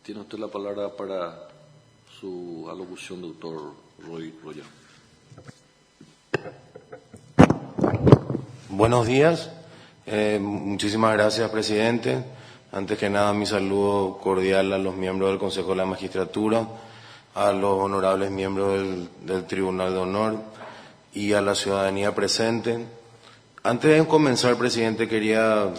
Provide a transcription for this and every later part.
Tiene usted la palabra para su alocución, doctor Roy Roya. Buenos días. Muchísimas gracias, presidente. Antes que nada, mi saludo cordial a los miembros del Consejo de la Magistratura, a los honorables miembros del Tribunal de Honor y a la ciudadanía presente. Antes de comenzar, presidente, quería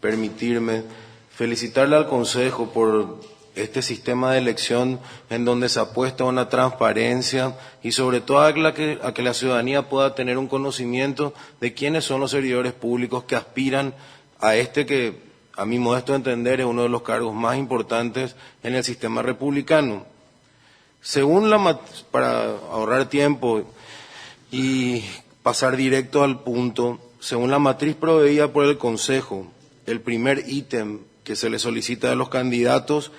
permitirme felicitarle al Consejo por este sistema de elección en donde se apuesta a una transparencia y sobre todo a que la ciudadanía pueda tener un conocimiento de quiénes son los servidores públicos que aspiran a este que, a mi modesto entender, es uno de los cargos más importantes en el sistema republicano. Para ahorrar tiempo y pasar directo al punto, según la matriz proveída por el Consejo, el primer ítem que se le solicita a los candidatos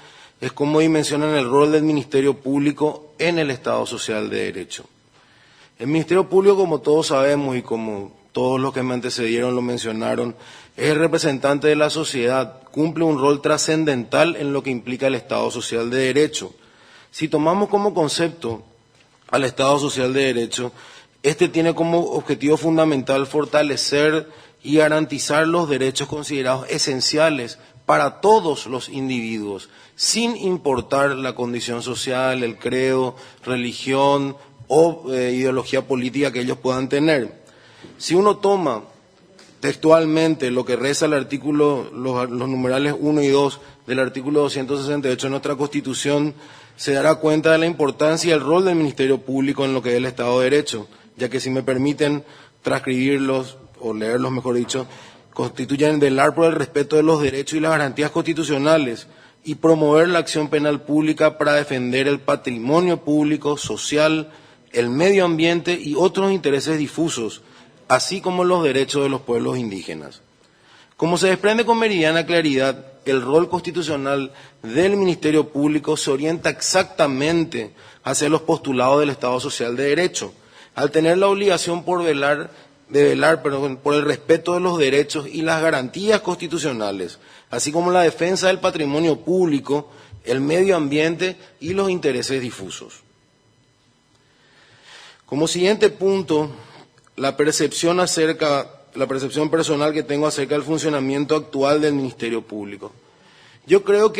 es cómo dimensionan el rol del Ministerio Público en el Estado Social de Derecho. El Ministerio Público, como todos sabemos y como todos los que me antecedieron lo mencionaron, es el representante de la sociedad, cumple un rol trascendental en lo que implica el Estado Social de Derecho. Si tomamos como concepto al Estado Social de Derecho, este tiene como objetivo fundamental fortalecer y garantizar los derechos considerados esenciales para todos los individuos, sin importar la condición social, el credo, religión o ideología política que ellos puedan tener. Si uno toma textualmente lo que reza el artículo, los numerales 1 y 2 del artículo 268 de nuestra Constitución, se dará cuenta de la importancia y el rol del Ministerio Público en lo que es el Estado de Derecho, ya que, si me permiten transcribirlos o leerlos, mejor dicho, constituyen velar por el respeto de los derechos y las garantías constitucionales y promover la acción penal pública para defender el patrimonio público, social, el medio ambiente y otros intereses difusos, así como los derechos de los pueblos indígenas. Como se desprende con meridiana claridad, el rol constitucional del Ministerio Público se orienta exactamente hacia los postulados del Estado Social de Derecho, al tener la obligación por velar por el respeto de los derechos y las garantías constitucionales, así como la defensa del patrimonio público, el medio ambiente y los intereses difusos. Como siguiente punto, la percepción personal que tengo acerca del funcionamiento actual del Ministerio Público. Yo creo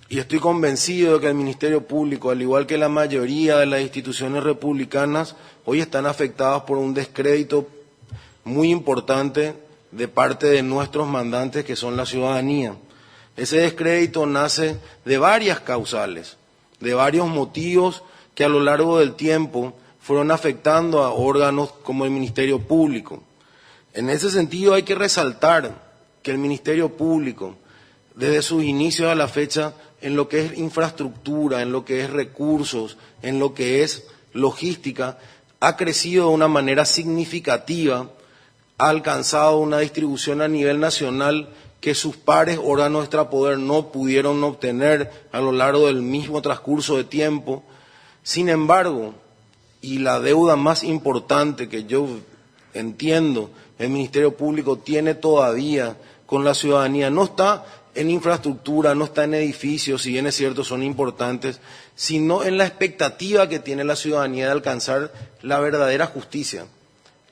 y estoy convencido de que el Ministerio Público, al igual que la mayoría de las instituciones republicanas, hoy están afectadas por un descrédito muy importante de parte de nuestros mandantes, que son la ciudadanía. Ese descrédito nace de varias causales, de varios motivos que a lo largo del tiempo fueron afectando a órganos como el Ministerio Público. En ese sentido hay que resaltar que el Ministerio Público, desde sus inicios a la fecha, en lo que es infraestructura, en lo que es recursos, en lo que es logística, ha crecido de una manera significativa, ha alcanzado una distribución a nivel nacional que sus pares órganos extrapoder no pudieron obtener a lo largo del mismo transcurso de tiempo. Sin embargo, y la deuda más importante que yo entiendo el Ministerio Público tiene todavía con la ciudadanía, no está en infraestructura, no está en edificios, si bien es cierto son importantes, sino en la expectativa que tiene la ciudadanía de alcanzar la verdadera justicia.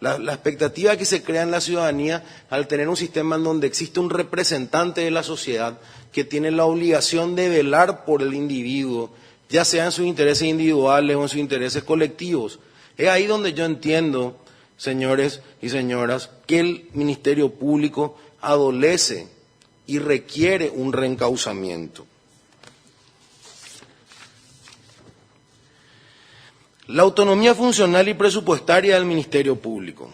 La expectativa que se crea en la ciudadanía al tener un sistema en donde existe un representante de la sociedad que tiene la obligación de velar por el individuo, ya sea en sus intereses individuales o en sus intereses colectivos. Es ahí donde yo entiendo, señores y señoras, que el Ministerio Público adolece y requiere un reencauzamiento. La autonomía funcional y presupuestaria del Ministerio Público.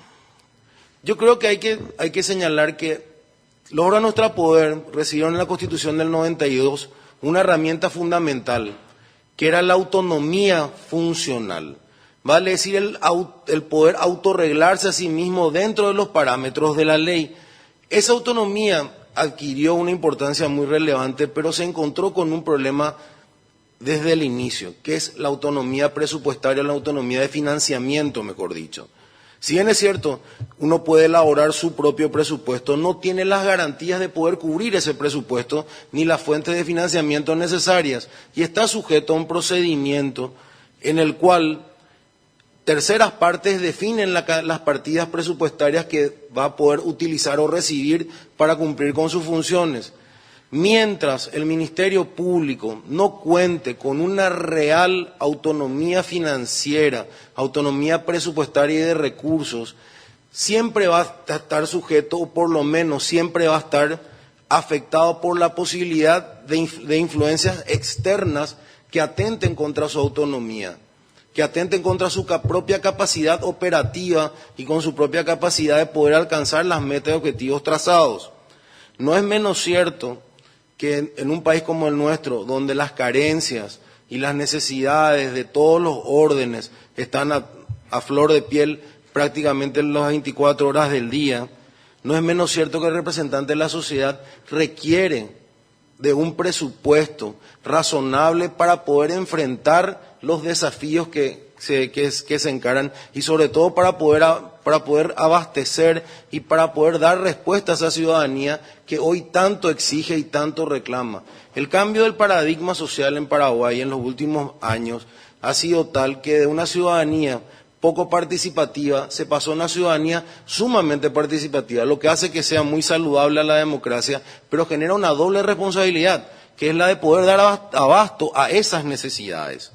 Yo creo que hay que señalar que los órganos extrapoder recibieron en la Constitución del 92 una herramienta fundamental, que era la autonomía funcional. Vale decir, el poder autorreglarse a sí mismo dentro de los parámetros de la ley. Esa autonomía adquirió una importancia muy relevante, pero se encontró con un problema desde el inicio, que es la autonomía presupuestaria, la autonomía de financiamiento, mejor dicho. Si bien es cierto, uno puede elaborar su propio presupuesto, no tiene las garantías de poder cubrir ese presupuesto ni las fuentes de financiamiento necesarias y está sujeto a un procedimiento en el cual terceras partes definen las partidas presupuestarias que va a poder utilizar o recibir para cumplir con sus funciones. Mientras el Ministerio Público no cuente con una real autonomía financiera, autonomía presupuestaria y de recursos, siempre va a estar sujeto, o por lo menos siempre va a estar afectado por la posibilidad de influencias externas que atenten contra su autonomía, que atenten contra su propia capacidad operativa y con su propia capacidad de poder alcanzar las metas y objetivos trazados. No es menos cierto que en un país como el nuestro, donde las carencias y las necesidades de todos los órdenes están a flor de piel prácticamente en las 24 horas del día, no es menos cierto que el representante de la sociedad requiere de un presupuesto razonable para poder enfrentar los desafíos que se encaran y sobre todo para poder abastecer y para poder dar respuesta a esa ciudadanía que hoy tanto exige y tanto reclama. El cambio del paradigma social en Paraguay en los últimos años ha sido tal que de una ciudadanía poco participativa se pasó a una ciudadanía sumamente participativa, lo que hace que sea muy saludable a la democracia, pero genera una doble responsabilidad, que es la de poder dar abasto a esas necesidades.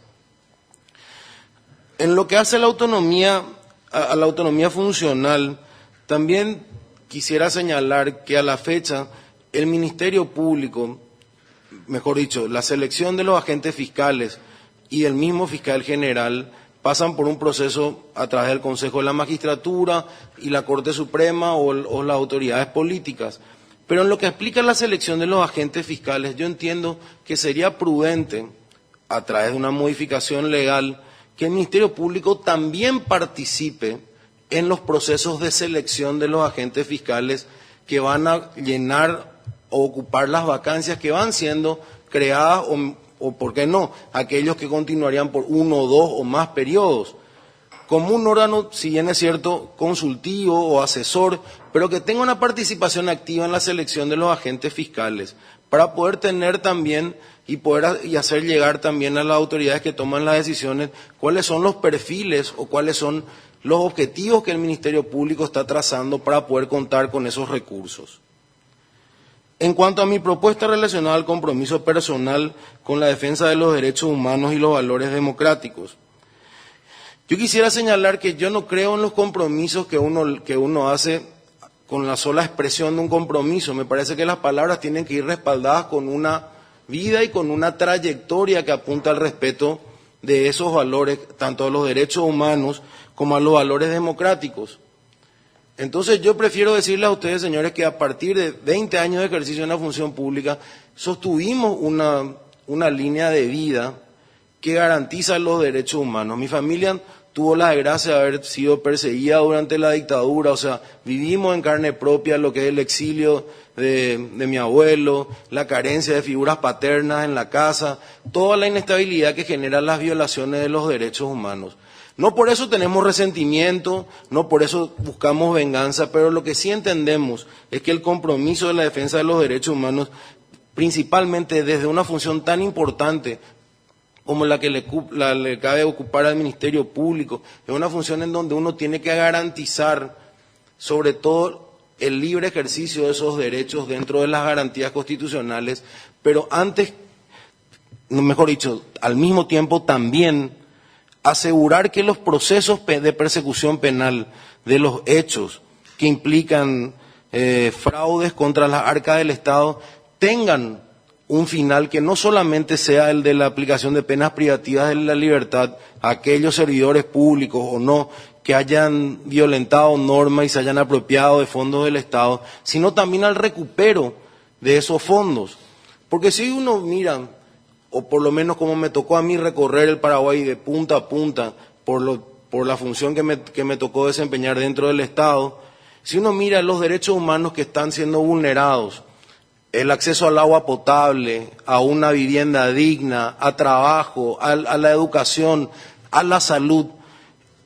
En lo que hace a la autonomía funcional, también quisiera señalar que a la fecha el Ministerio Público, mejor dicho, la selección de los agentes fiscales y el mismo fiscal general pasan por un proceso a través del Consejo de la Magistratura y la Corte Suprema o las autoridades políticas. Pero en lo que explica la selección de los agentes fiscales, yo entiendo que sería prudente, a través de una modificación legal, que el Ministerio Público también participe en los procesos de selección de los agentes fiscales que van a llenar o ocupar las vacancias que van siendo creadas o ¿por qué no?, aquellos que continuarían por 1, 2 o más periodos, como un órgano, si bien es cierto, consultivo o asesor, pero que tenga una participación activa en la selección de los agentes fiscales, para poder tener también y hacer llegar también a las autoridades que toman las decisiones cuáles son los perfiles o cuáles son los objetivos que el Ministerio Público está trazando para poder contar con esos recursos. En cuanto a mi propuesta relacionada al compromiso personal con la defensa de los derechos humanos y los valores democráticos, yo quisiera señalar que yo no creo en los compromisos que uno hace con la sola expresión de un compromiso. Me parece que las palabras tienen que ir respaldadas con una vida y con una trayectoria que apunta al respeto de esos valores, tanto a los derechos humanos como a los valores democráticos. Entonces yo prefiero decirles a ustedes, señores, que a partir de 20 años de ejercicio en la función pública, sostuvimos una línea de vida que garantiza los derechos humanos. Mi familia tuvo la desgracia de haber sido perseguida durante la dictadura, o sea, vivimos en carne propia lo que es el exilio de mi abuelo, la carencia de figuras paternas en la casa, toda la inestabilidad que generan las violaciones de los derechos humanos. No por eso tenemos resentimiento, no por eso buscamos venganza, pero lo que sí entendemos es que el compromiso de la defensa de los derechos humanos, principalmente desde una función tan importante como la que le cabe ocupar al Ministerio Público, es una función en donde uno tiene que garantizar, sobre todo, el libre ejercicio de esos derechos dentro de las garantías constitucionales, pero antes, mejor dicho, al mismo tiempo también asegurar que los procesos de persecución penal de los hechos que implican fraudes contra las arcas del Estado tengan un final que no solamente sea el de la aplicación de penas privativas de la libertad a aquellos servidores públicos o no que hayan violentado normas y se hayan apropiado de fondos del Estado, sino también al recupero de esos fondos. Porque si uno mira, o por lo menos como me tocó a mí recorrer el Paraguay de punta a punta por la función que me tocó desempeñar dentro del Estado, si uno mira los derechos humanos que están siendo vulnerados, el acceso al agua potable, a una vivienda digna, a trabajo, a la educación, a la salud,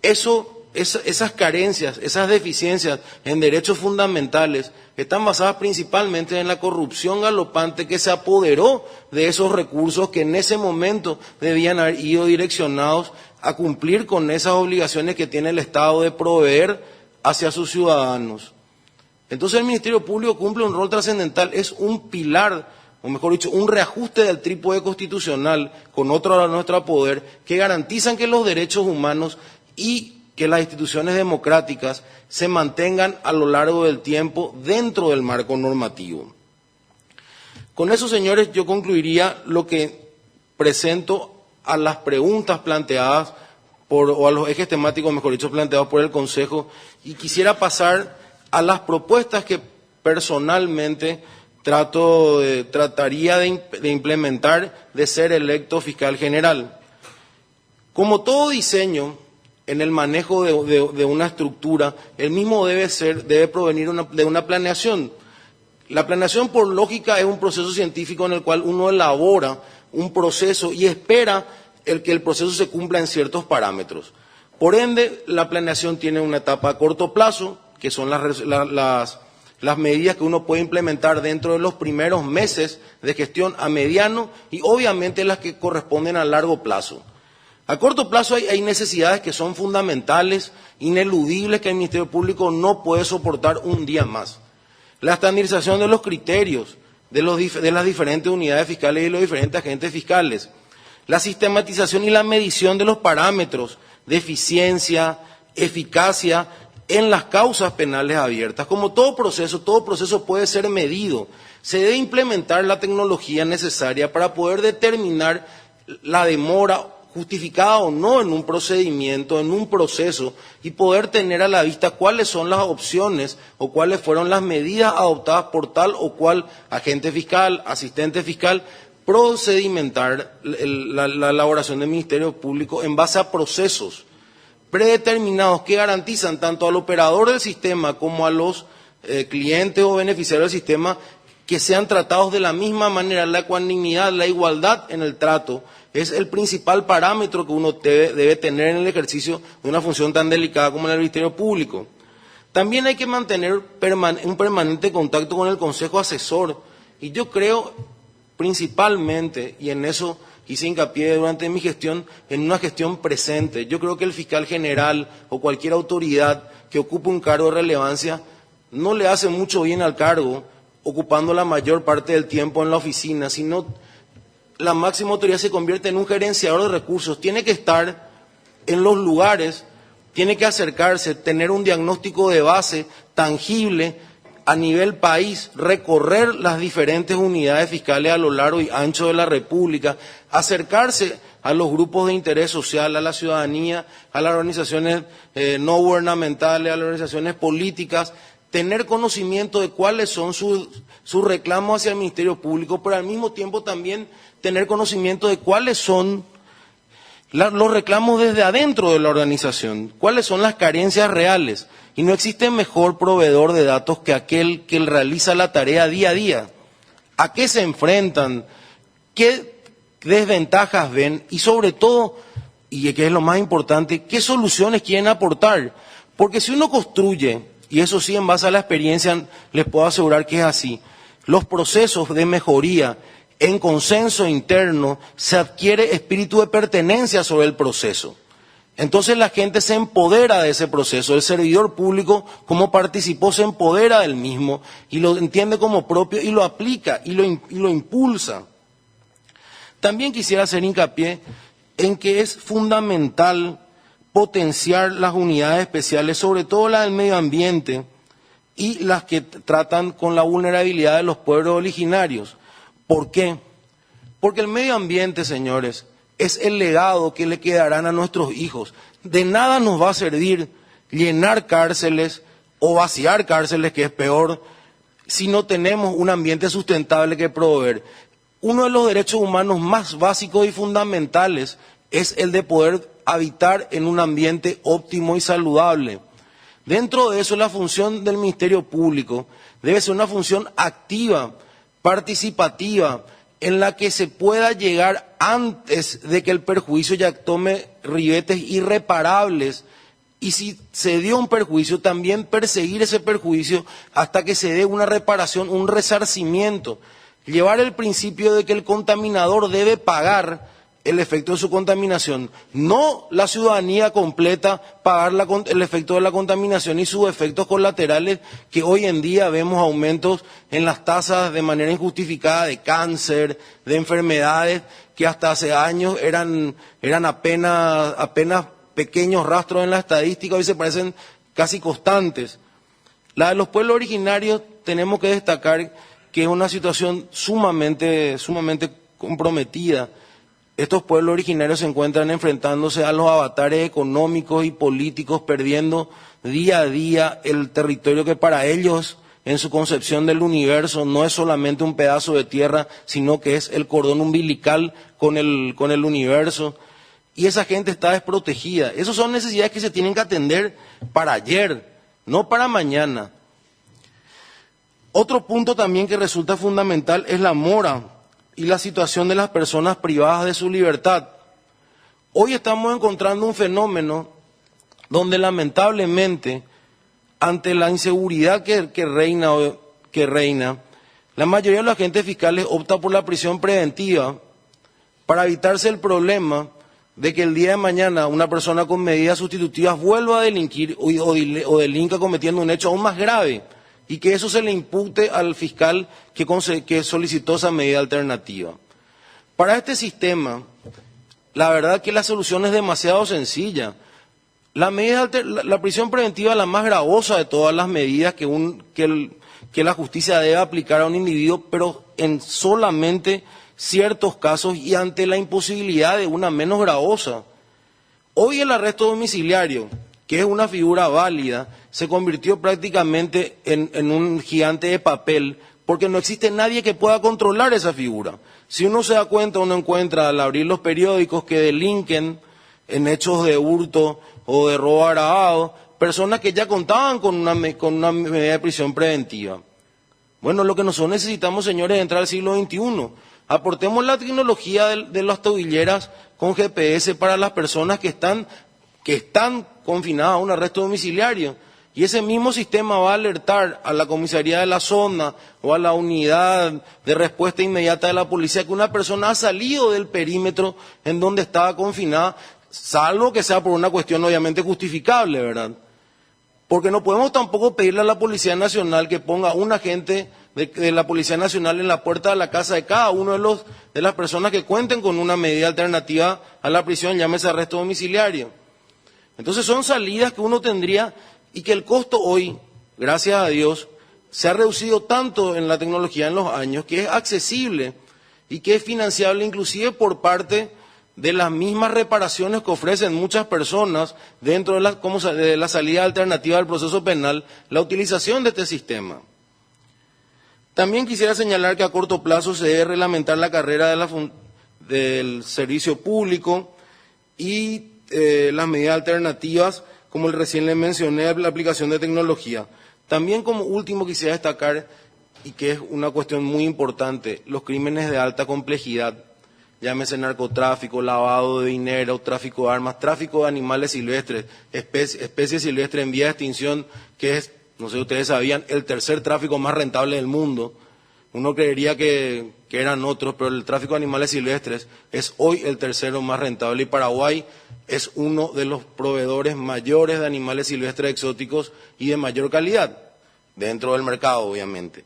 eso esas carencias, esas deficiencias en derechos fundamentales están basadas principalmente en la corrupción galopante que se apoderó de esos recursos que en ese momento debían haber ido direccionados a cumplir con esas obligaciones que tiene el Estado de proveer hacia sus ciudadanos. Entonces el Ministerio Público cumple un rol trascendental, es un pilar, o mejor dicho, un reajuste del trípode constitucional con otro a nuestro poder que garantizan que los derechos humanos y que las instituciones democráticas se mantengan a lo largo del tiempo dentro del marco normativo. Con eso, señores, yo concluiría lo que presento a las preguntas planteadas o a los ejes temáticos, mejor dicho, planteados por el Consejo, y quisiera pasar a las propuestas que personalmente trataría de implementar de ser electo fiscal general. Como todo diseño en el manejo de una estructura, el mismo debe provenir de una planeación. La planeación, por lógica, es un proceso científico en el cual uno elabora un proceso y espera que el proceso se cumpla en ciertos parámetros. Por ende, la planeación tiene una etapa a corto plazo, que son las medidas que uno puede implementar dentro de los primeros meses de gestión, a mediano, y obviamente las que corresponden a largo plazo. A corto plazo hay necesidades que son fundamentales, ineludibles, que el Ministerio Público no puede soportar un día más. La estandarización de los criterios de las diferentes unidades fiscales y los diferentes agentes fiscales. La sistematización y la medición de los parámetros de eficiencia, eficacia en las causas penales abiertas. Como todo proceso puede ser medido. Se debe implementar la tecnología necesaria para poder determinar la demora justificada o no en un procedimiento, en un proceso, y poder tener a la vista cuáles son las opciones o cuáles fueron las medidas adoptadas por tal o cual agente fiscal, asistente fiscal, procedimentar la elaboración del Ministerio Público en base a procesos predeterminados que garantizan tanto al operador del sistema como a los clientes o beneficiarios del sistema que sean tratados de la misma manera. La ecuanimidad, la igualdad en el trato es el principal parámetro que uno debe tener en el ejercicio de una función tan delicada como la del Ministerio Público. También hay que mantener un permanente contacto con el Consejo Asesor, y yo creo principalmente, y en eso hice hincapié durante mi gestión, en una gestión presente. Yo creo que el fiscal general o cualquier autoridad que ocupe un cargo de relevancia no le hace mucho bien al cargo ocupando la mayor parte del tiempo en la oficina, sino la máxima autoridad se convierte en un gerenciador de recursos, tiene que estar en los lugares, tiene que acercarse, tener un diagnóstico de base tangible a nivel país, recorrer las diferentes unidades fiscales a lo largo y ancho de la República, acercarse a los grupos de interés social, a la ciudadanía, a las organizaciones no gubernamentales, a las organizaciones políticas, tener conocimiento de cuáles son sus reclamos hacia el Ministerio Público, pero al mismo tiempo también tener conocimiento de cuáles son los reclamos desde adentro de la organización, cuáles son las carencias reales. Y no existe mejor proveedor de datos que aquel que realiza la tarea día a día. ¿A qué se enfrentan? ¿Qué desventajas ven? Y sobre todo, y que es lo más importante, ¿qué soluciones quieren aportar? Porque si uno construye, y eso sí en base a la experiencia les puedo asegurar que es así, los procesos de mejoría en consenso interno, se adquiere espíritu de pertenencia sobre el proceso. Entonces la gente se empodera de ese proceso, el servidor público, como participó, se empodera del mismo y lo entiende como propio y lo aplica y lo impulsa. También quisiera hacer hincapié en que es fundamental potenciar las unidades especiales, sobre todo las del medio ambiente y las que tratan con la vulnerabilidad de los pueblos originarios. ¿Por qué? Porque el medio ambiente, señores, es el legado que le quedarán a nuestros hijos. De nada nos va a servir llenar cárceles o vaciar cárceles, que es peor, si no tenemos un ambiente sustentable que proveer. Uno de los derechos humanos más básicos y fundamentales es el de poder habitar en un ambiente óptimo y saludable. Dentro de eso, la función del Ministerio Público debe ser una función activa, participativa, en la que se pueda llegar antes de que el perjuicio ya tome ribetes irreparables Y si se dio un perjuicio, también perseguir ese perjuicio hasta que se dé una reparación, un resarcimiento. Llevar el principio de que el contaminador debe pagar el efecto de su contaminación, no la ciudadanía completa pagar el efecto de la contaminación y sus efectos colaterales, que hoy en día vemos aumentos en las tasas de manera injustificada de cáncer, de enfermedades que hasta hace años eran apenas pequeños rastros en la estadística, hoy se parecen casi constantes. La de los pueblos originarios tenemos que destacar que es una situación sumamente comprometida. Estos pueblos originarios se encuentran enfrentándose a los avatares económicos y políticos, perdiendo día a día el territorio que para ellos, en su concepción del universo, no es solamente un pedazo de tierra, sino que es el cordón umbilical con el universo. Y esa gente está desprotegida. Esas son necesidades que se tienen que atender para ayer, no para mañana. Otro punto también que resulta fundamental es la mora y la situación de las personas privadas de su libertad. Hoy estamos encontrando un fenómeno donde lamentablemente, ante la inseguridad que reina, la mayoría de los agentes fiscales opta por la prisión preventiva para evitarse el problema de que el día de mañana una persona con medidas sustitutivas vuelva a delinquir o delinca cometiendo un hecho aún más grave, y que eso se le impute al fiscal que solicitó esa medida alternativa. Para este sistema, la verdad que la solución es demasiado sencilla. La prisión preventiva es la más gravosa de todas las medidas que la justicia debe aplicar a un individuo, pero en solamente ciertos casos y ante la imposibilidad de una menos gravosa. Hoy el arresto domiciliario, que es una figura válida, se convirtió prácticamente en un gigante de papel, porque no existe nadie que pueda controlar esa figura. Si uno se da cuenta, uno encuentra al abrir los periódicos que delinquen en hechos de hurto o de robo agravado, personas que ya contaban con una medida de prisión preventiva. Bueno, lo que nosotros necesitamos, señores, es entrar al siglo XXI. Aportemos la tecnología de las tobilleras con GPS para las personas que están confinadas a un arresto domiciliario. Y ese mismo sistema va a alertar a la comisaría de la zona o a la unidad de respuesta inmediata de la policía que una persona ha salido del perímetro en donde estaba confinada, salvo que sea por una cuestión obviamente justificable, ¿verdad? Porque no podemos tampoco pedirle a la Policía Nacional que ponga un agente de la Policía Nacional en la puerta de la casa de cada uno de las personas que cuenten con una medida alternativa a la prisión, llámese arresto domiciliario. Entonces son salidas que uno tendría, y que el costo hoy, gracias a Dios, se ha reducido tanto en la tecnología en los años que es accesible y que es financiable inclusive por parte de las mismas reparaciones que ofrecen muchas personas dentro de la salida alternativa del proceso penal, la utilización de este sistema. También quisiera señalar que a corto plazo se debe reglamentar la carrera del servicio público y las medidas alternativas, como recién le mencioné, la aplicación de tecnología. También como último quisiera destacar, y que es una cuestión muy importante, los crímenes de alta complejidad, llámese narcotráfico, lavado de dinero, tráfico de armas, tráfico de animales silvestres, especies silvestres en vía de extinción, que es, no sé si ustedes sabían, el tercer tráfico más rentable del mundo. Uno creería que eran otros, pero el tráfico de animales silvestres es hoy el tercero más rentable, y Paraguay es uno de los proveedores mayores de animales silvestres exóticos y de mayor calidad, dentro del mercado, obviamente.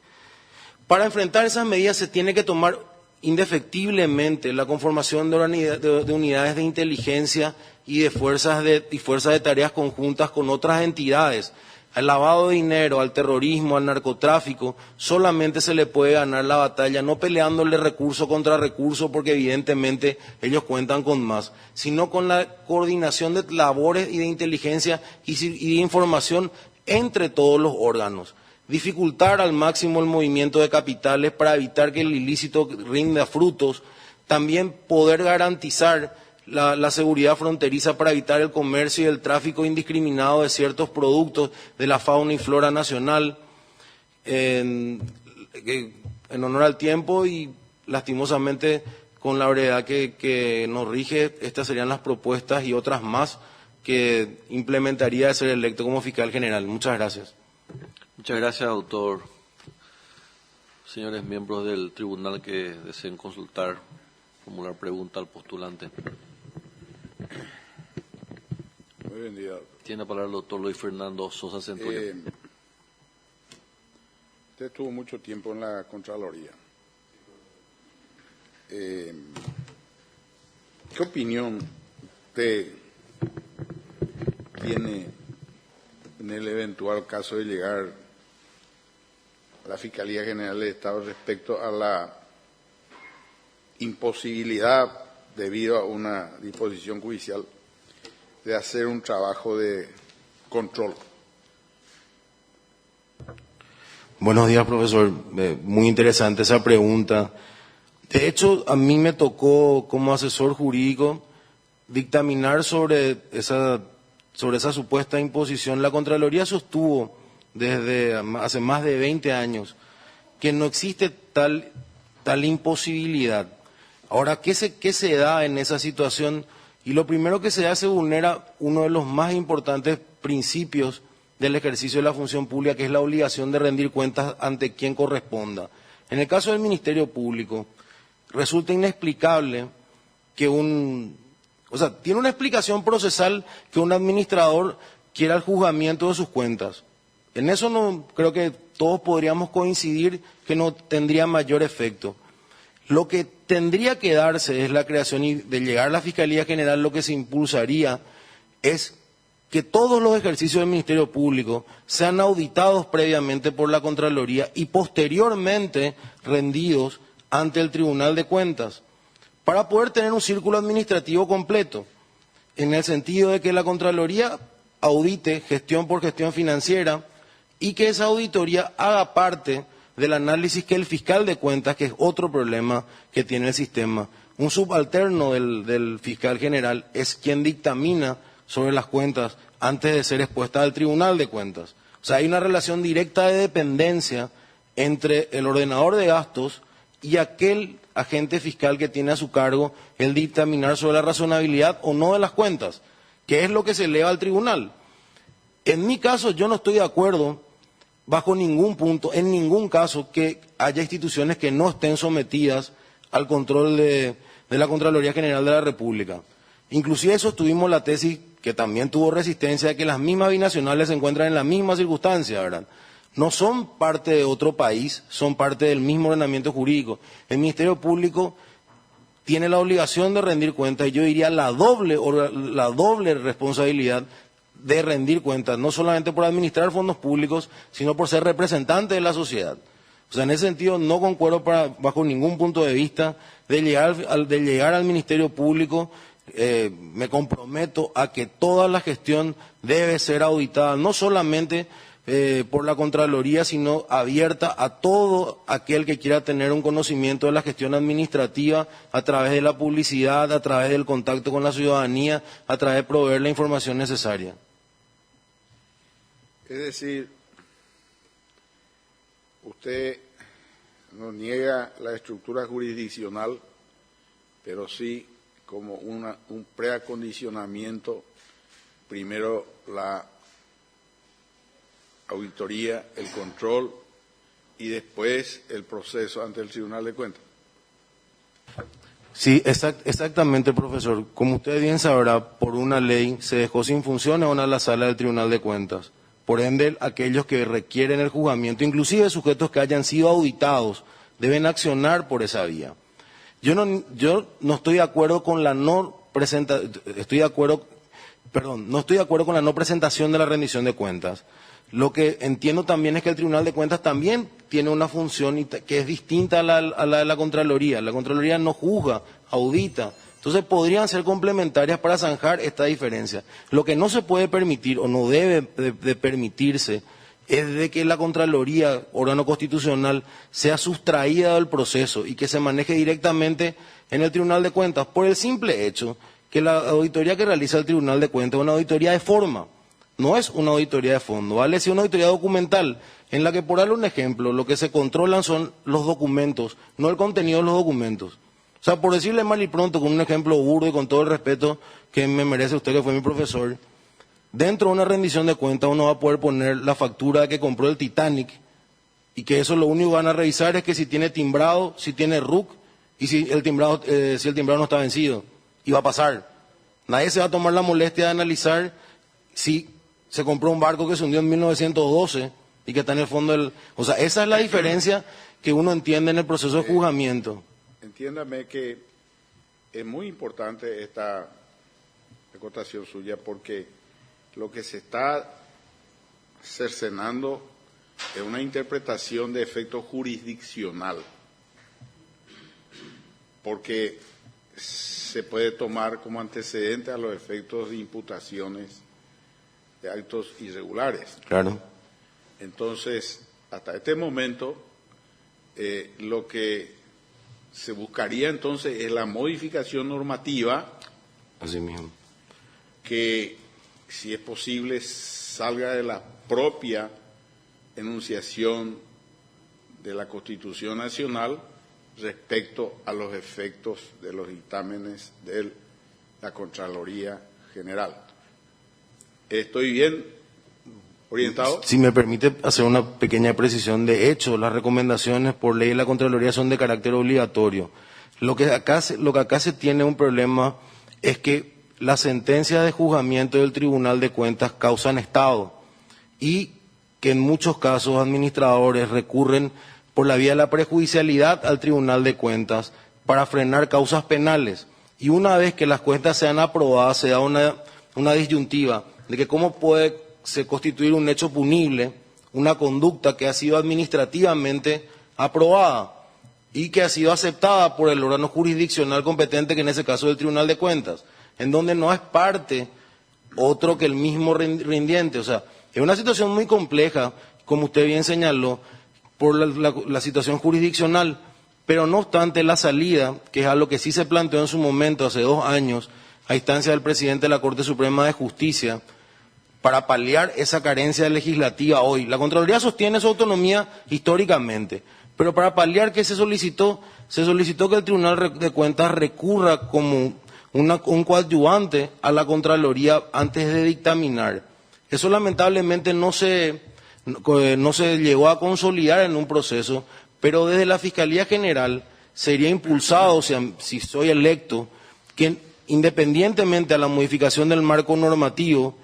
Para enfrentar esas medidas se tiene que tomar indefectiblemente la conformación de unidades de inteligencia y de fuerzas de tareas conjuntas con otras entidades. Al lavado de dinero, al terrorismo, al narcotráfico, solamente se le puede ganar la batalla no peleándole recurso contra recurso, porque evidentemente ellos cuentan con más, sino con la coordinación de labores y de inteligencia y de información entre todos los órganos. Dificultar al máximo el movimiento de capitales para evitar que el ilícito rinda frutos, también poder garantizar la seguridad fronteriza para evitar el comercio y el tráfico indiscriminado de ciertos productos de la fauna y flora nacional. En honor al tiempo y lastimosamente con la brevedad que nos rige, estas serían las propuestas y otras más que implementaría de ser electo como fiscal general. Muchas gracias. Muchas gracias, doctor. Señores miembros del tribunal que deseen consultar, formular pregunta al postulante. Muy bien, día. Tiene la palabra el doctor Luis Fernando Sosa Centurión. Usted estuvo mucho tiempo en la Contraloría. ¿Qué opinión usted tiene en el eventual caso de llegar a la Fiscalía General del Estado respecto a la imposibilidad, debido a una disposición judicial, de hacer un trabajo de control? Buenos días, profesor. Muy interesante esa pregunta. De hecho, a mí me tocó, como asesor jurídico, dictaminar sobre esa supuesta imposición. La Contraloría sostuvo desde hace más de 20 años que no existe tal imposibilidad. Ahora, ¿qué se da en esa situación? Y lo primero que se da, se vulnera uno de los más importantes principios del ejercicio de la función pública, que es la obligación de rendir cuentas ante quien corresponda. En el caso del Ministerio Público, resulta inexplicable que tiene una explicación procesal que un administrador quiera el juzgamiento de sus cuentas. En eso no creo que todos podríamos coincidir que no tendría mayor efecto. Lo que tendría que darse es la creación, y de llegar a la Fiscalía General lo que se impulsaría es que todos los ejercicios del Ministerio Público sean auditados previamente por la Contraloría y posteriormente rendidos ante el Tribunal de Cuentas, para poder tener un círculo administrativo completo, en el sentido de que la Contraloría audite gestión por gestión financiera y que esa auditoría haga parte del análisis que el fiscal de cuentas, que es otro problema que tiene el sistema, un subalterno del fiscal general, es quien dictamina sobre las cuentas antes de ser expuestas al Tribunal de Cuentas. O sea, hay una relación directa de dependencia entre el ordenador de gastos y aquel agente fiscal que tiene a su cargo el dictaminar sobre la razonabilidad o no de las cuentas, que es lo que se eleva al tribunal. En mi caso, yo no estoy de acuerdo, bajo ningún punto, en ningún caso, que haya instituciones que no estén sometidas al control de la Contraloría General de la República. Inclusive sostuvimos la tesis, que también tuvo resistencia, de que las mismas binacionales se encuentran en la misma circunstancia, ¿verdad? No son parte de otro país, son parte del mismo ordenamiento jurídico. El Ministerio Público tiene la obligación de rendir cuentas, y yo diría la doble responsabilidad de rendir cuentas, no solamente por administrar fondos públicos, sino por ser representante de la sociedad. O sea, en ese sentido no concuerdo bajo ningún punto de vista de llegar al Ministerio Público. Me comprometo a que toda la gestión debe ser auditada, no solamente por la Contraloría, sino abierta a todo aquel que quiera tener un conocimiento de la gestión administrativa a través de la publicidad, a través del contacto con la ciudadanía, a través de proveer la información necesaria. Es decir, usted no niega la estructura jurisdiccional, pero sí como un preacondicionamiento, primero la auditoría, el control y después el proceso ante el Tribunal de Cuentas. Sí, exactamente, profesor. Como usted bien sabrá, por una ley se dejó sin funciones a la sala del Tribunal de Cuentas. Por ende, aquellos que requieren el juzgamiento, inclusive sujetos que hayan sido auditados, deben accionar por esa vía. Yo no estoy de acuerdo con la no con la no presentación de la rendición de cuentas. Lo que entiendo también es que el Tribunal de Cuentas también tiene una función que es distinta a la de la Contraloría. La Contraloría no juzga, audita. Entonces podrían ser complementarias para zanjar esta diferencia. Lo que no se puede permitir o no debe de permitirse es de que la Contraloría, órgano constitucional, sea sustraída del proceso y que se maneje directamente en el Tribunal de Cuentas, por el simple hecho que la auditoría que realiza el Tribunal de Cuentas es una auditoría de forma, no es una auditoría de fondo, ¿vale? Es una auditoría documental, en la que, por darle un ejemplo, lo que se controlan son los documentos, no el contenido de los documentos. O sea, por decirle mal y pronto, con un ejemplo burdo y con todo el respeto que me merece usted, que fue mi profesor, dentro de una rendición de cuentas uno va a poder poner la factura de que compró el Titanic y que eso lo único que van a revisar es que si tiene timbrado, si tiene RUC y si el timbrado no está vencido. Y va a pasar. Nadie se va a tomar la molestia de analizar si se compró un barco que se hundió en 1912 y que está en el fondo del... O sea, esa es la diferencia que uno entiende en el proceso de juzgamiento. Entiéndame que es muy importante esta acotación suya porque lo que se está cercenando es una interpretación de efecto jurisdiccional, porque se puede tomar como antecedente a los efectos de imputaciones de actos irregulares. Claro. Entonces, hasta este momento, lo que se buscaría entonces es la modificación normativa. Así mismo. Que, si es posible, salga de la propia enunciación de la Constitución Nacional respecto a los efectos de los dictámenes de la Contraloría General. ¿Estoy bien orientado? Si me permite hacer una pequeña precisión, de hecho, las recomendaciones por ley de la Contraloría son de carácter obligatorio. Lo que acá se tiene un problema es que las sentencias de juzgamiento del Tribunal de Cuentas causan estado y que en muchos casos administradores recurren por la vía de la prejudicialidad al Tribunal de Cuentas para frenar causas penales. Y una vez que las cuentas sean aprobadas, se da una disyuntiva de que cómo puede se constituir un hecho punible, una conducta que ha sido administrativamente aprobada y que ha sido aceptada por el órgano jurisdiccional competente, que en ese caso es el Tribunal de Cuentas, en donde no es parte otro que el mismo rindiente. O sea, es una situación muy compleja, como usted bien señaló, por la situación jurisdiccional, pero no obstante la salida, que es algo que sí se planteó en su momento, hace 2 años, a instancia del presidente de la Corte Suprema de Justicia, para paliar esa carencia legislativa hoy. La Contraloría sostiene su autonomía históricamente, pero para paliar que se solicitó que el Tribunal de Cuentas recurra como un coadyuvante a la Contraloría antes de dictaminar. Eso lamentablemente no se llegó a consolidar en un proceso, pero desde la Fiscalía General sería impulsado, o sea, si soy electo, que independientemente a la modificación del marco normativo,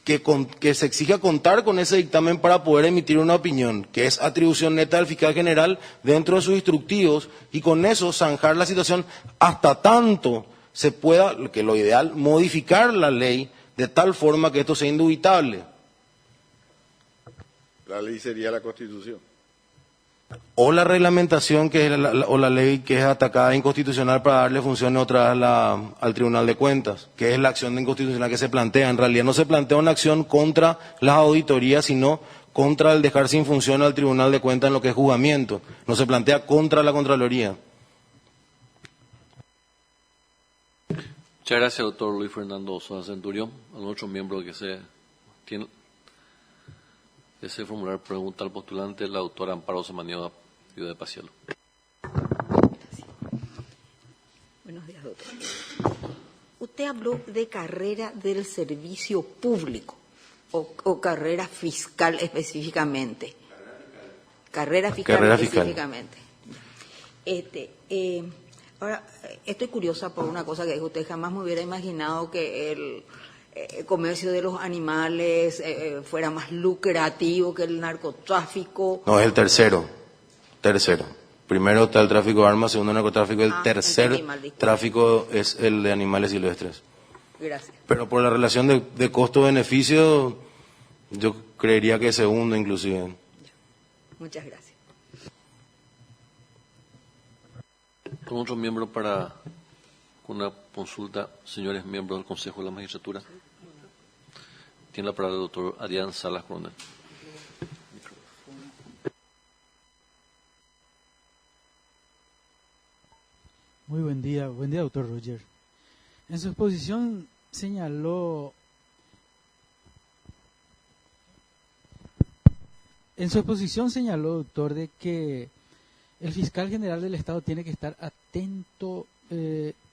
que se exija contar con ese dictamen para poder emitir una opinión, que es atribución neta del fiscal general dentro de sus instructivos, y con eso zanjar la situación hasta tanto se pueda, que lo ideal, modificar la ley de tal forma que esto sea indubitable. La ley sería la Constitución. O la reglamentación, que es o la ley que es atacada inconstitucional para darle funciones otra vez al Tribunal de Cuentas, que es la acción de inconstitucional que se plantea. En realidad no se plantea una acción contra las auditorías, sino contra el dejar sin función al Tribunal de Cuentas en lo que es juzgamiento. No se plantea contra la Contraloría. Muchas gracias, doctor Luis Fernando Sosa Centurión. A otro miembro que tiene ese formular pregunta al postulante, la doctora Amparo Samaniego, Ciudad de Pacielo. Buenos días, doctor. Usted habló de carrera del servicio público o carrera fiscal específicamente. Carrera fiscal específicamente. Ahora, estoy curiosa por una cosa que dijo usted. Jamás me hubiera imaginado que el comercio de los animales fuera más lucrativo que el narcotráfico. No, es el tercero. Primero está el tráfico de armas, segundo el narcotráfico, el tercer tráfico es el de animales silvestres. Gracias. Pero por la relación de costo-beneficio, yo creería que segundo inclusive. Muchas gracias. Con otro miembro para una consulta, señores miembros del Consejo de la Magistratura. Tiene la palabra el doctor Adrián Salas Coronel. Muy buen día, doctor Roger. En su exposición señaló doctor, de que el fiscal general del Estado tiene que estar atento,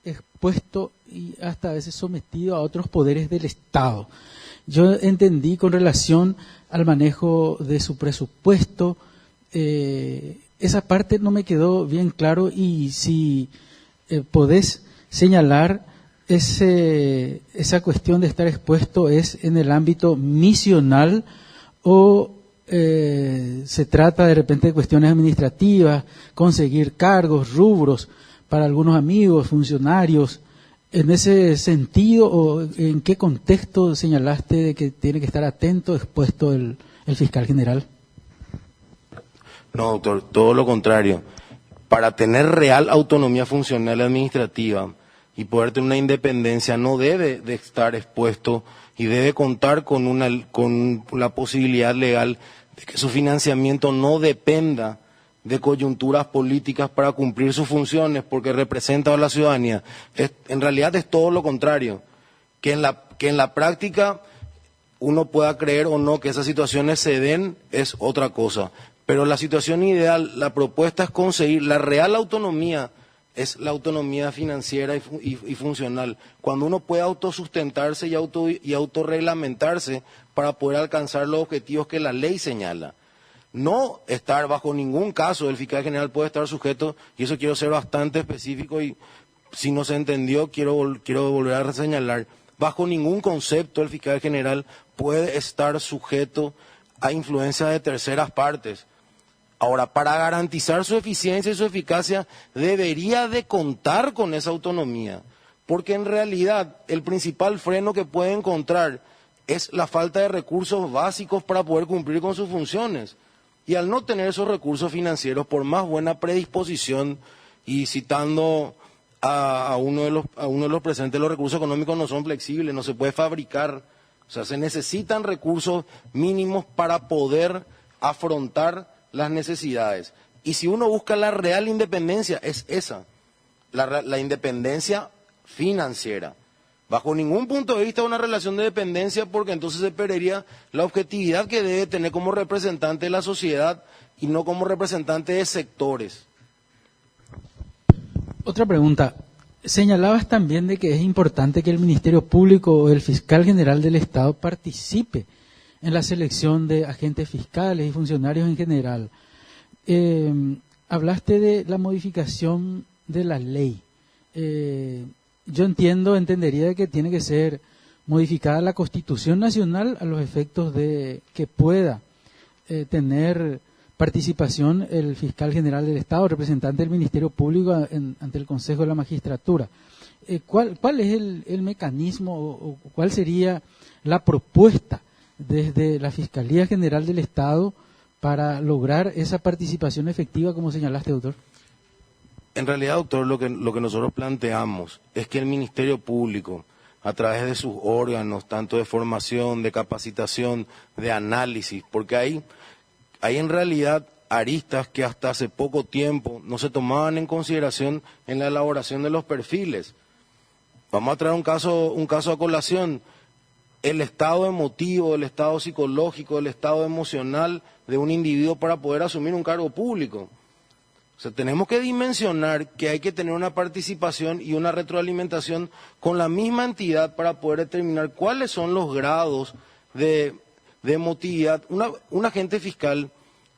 expuesto y hasta a veces sometido a otros poderes del Estado. yo entendí con relación al manejo de su presupuesto, esa parte no me quedó bien claro, y si podés señalar esa cuestión de estar expuesto es en el ámbito misional o se trata de repente de cuestiones administrativas, conseguir cargos, rubros para algunos amigos, funcionarios. En ese sentido, ¿o en qué contexto señalaste de que tiene que estar atento, expuesto el fiscal general? No, doctor, todo lo contrario. Para tener real autonomía funcional y administrativa y poder tener una independencia, no debe de estar expuesto y debe contar con la posibilidad legal de que su financiamiento no dependa de coyunturas políticas para cumplir sus funciones, porque representa a la ciudadanía. En realidad es todo lo contrario, que en la práctica uno pueda creer o no que esas situaciones se den es otra cosa, pero la situación ideal, la propuesta es conseguir la real autonomía, es la autonomía financiera y funcional, cuando uno puede autosustentarse y autorreglamentarse para poder alcanzar los objetivos que la ley señala. No estar bajo ningún caso, el fiscal general puede estar sujeto, y eso quiero ser bastante específico, y si no se entendió quiero volver a señalar, bajo ningún concepto el fiscal general puede estar sujeto a influencia de terceras partes. Ahora, para garantizar su eficiencia y su eficacia, debería de contar con esa autonomía, porque en realidad el principal freno que puede encontrar es la falta de recursos básicos para poder cumplir con sus funciones. Y al no tener esos recursos financieros, por más buena predisposición, y citando a uno de los presentes, los recursos económicos no son flexibles, no se puede fabricar. O sea, se necesitan recursos mínimos para poder afrontar las necesidades. Y si uno busca la real independencia, es esa, la independencia financiera. Bajo ningún punto de vista una relación de dependencia, porque entonces se perdería la objetividad que debe tener como representante de la sociedad y no como representante de sectores. Otra pregunta. Señalabas también de que es importante que el Ministerio Público o el fiscal general del Estado participe en la selección de agentes fiscales y funcionarios en general. Hablaste de la modificación de la ley. Yo entendería que tiene que ser modificada la Constitución Nacional a los efectos de que pueda tener participación el fiscal general del Estado, representante del Ministerio Público ante el Consejo de la Magistratura. ¿Cuál es el mecanismo o cuál sería la propuesta desde la Fiscalía General del Estado para lograr esa participación efectiva, como señalaste, doctor? En realidad, doctor, lo que nosotros planteamos es que el Ministerio Público, a través de sus órganos, tanto de formación, de capacitación, de análisis, porque hay en realidad aristas que hasta hace poco tiempo no se tomaban en consideración en la elaboración de los perfiles. Vamos a traer un caso a colación. El estado emotivo, el estado psicológico, el estado emocional de un individuo para poder asumir un cargo público. O sea, tenemos que dimensionar que hay que tener una participación y una retroalimentación con la misma entidad para poder determinar cuáles son los grados de emotividad. Un agente fiscal,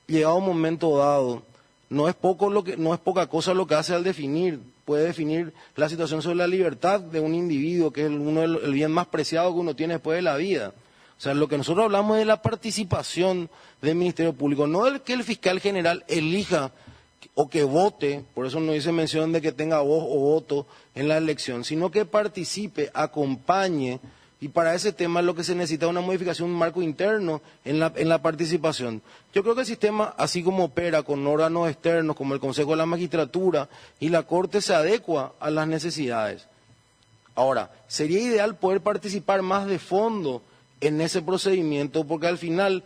llegado a un momento dado, no es poca cosa lo que hace al definir. Puede definir la situación sobre la libertad de un individuo, que es el bien más preciado que uno tiene después de la vida. O sea, lo que nosotros hablamos es de la participación del Ministerio Público, no del que el fiscal general elija o que vote, por eso no hice mención de que tenga voz o voto en la elección, sino que participe, acompañe, y para ese tema lo que se necesita es una modificación, un marco interno en la participación. Yo creo que el sistema, así como opera con órganos externos como el Consejo de la Magistratura y la Corte, se adecua a las necesidades. Ahora, sería ideal poder participar más de fondo en ese procedimiento, porque al final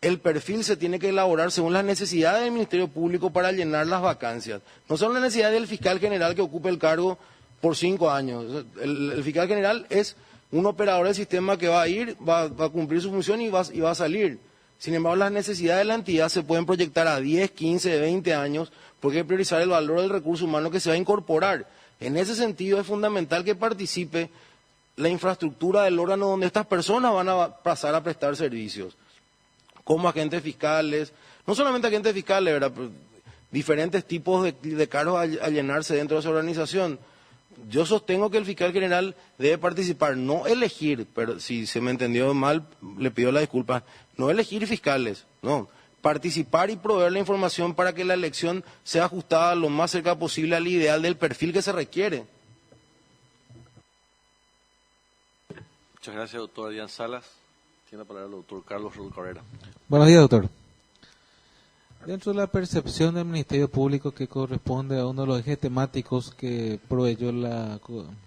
el perfil se tiene que elaborar según las necesidades del Ministerio Público para llenar las vacancias. No son las necesidades del fiscal general que ocupe el cargo por 5 años. El fiscal general es un operador del sistema que va a cumplir su función y va a salir. Sin embargo, las necesidades de la entidad se pueden proyectar a 10, 15, 20 años, porque hay que priorizar el valor del recurso humano que se va a incorporar. En ese sentido, es fundamental que participe la infraestructura del órgano donde estas personas van a pasar a prestar servicios, como agentes fiscales, no solamente agentes fiscales, ¿verdad? Diferentes tipos de cargos a llenarse dentro de esa organización. Yo sostengo que el fiscal general debe participar, no elegir, pero si se me entendió mal, le pido la disculpa, no elegir fiscales, no, participar y proveer la información para que la elección sea ajustada lo más cerca posible al ideal del perfil que se requiere. Muchas gracias, doctor Adrián Salas. Tiene la palabra el doctor Carlos Raúl Carrera. Buenos días, doctor. Dentro de la percepción del Ministerio Público, que corresponde a uno de los ejes temáticos que proveyó el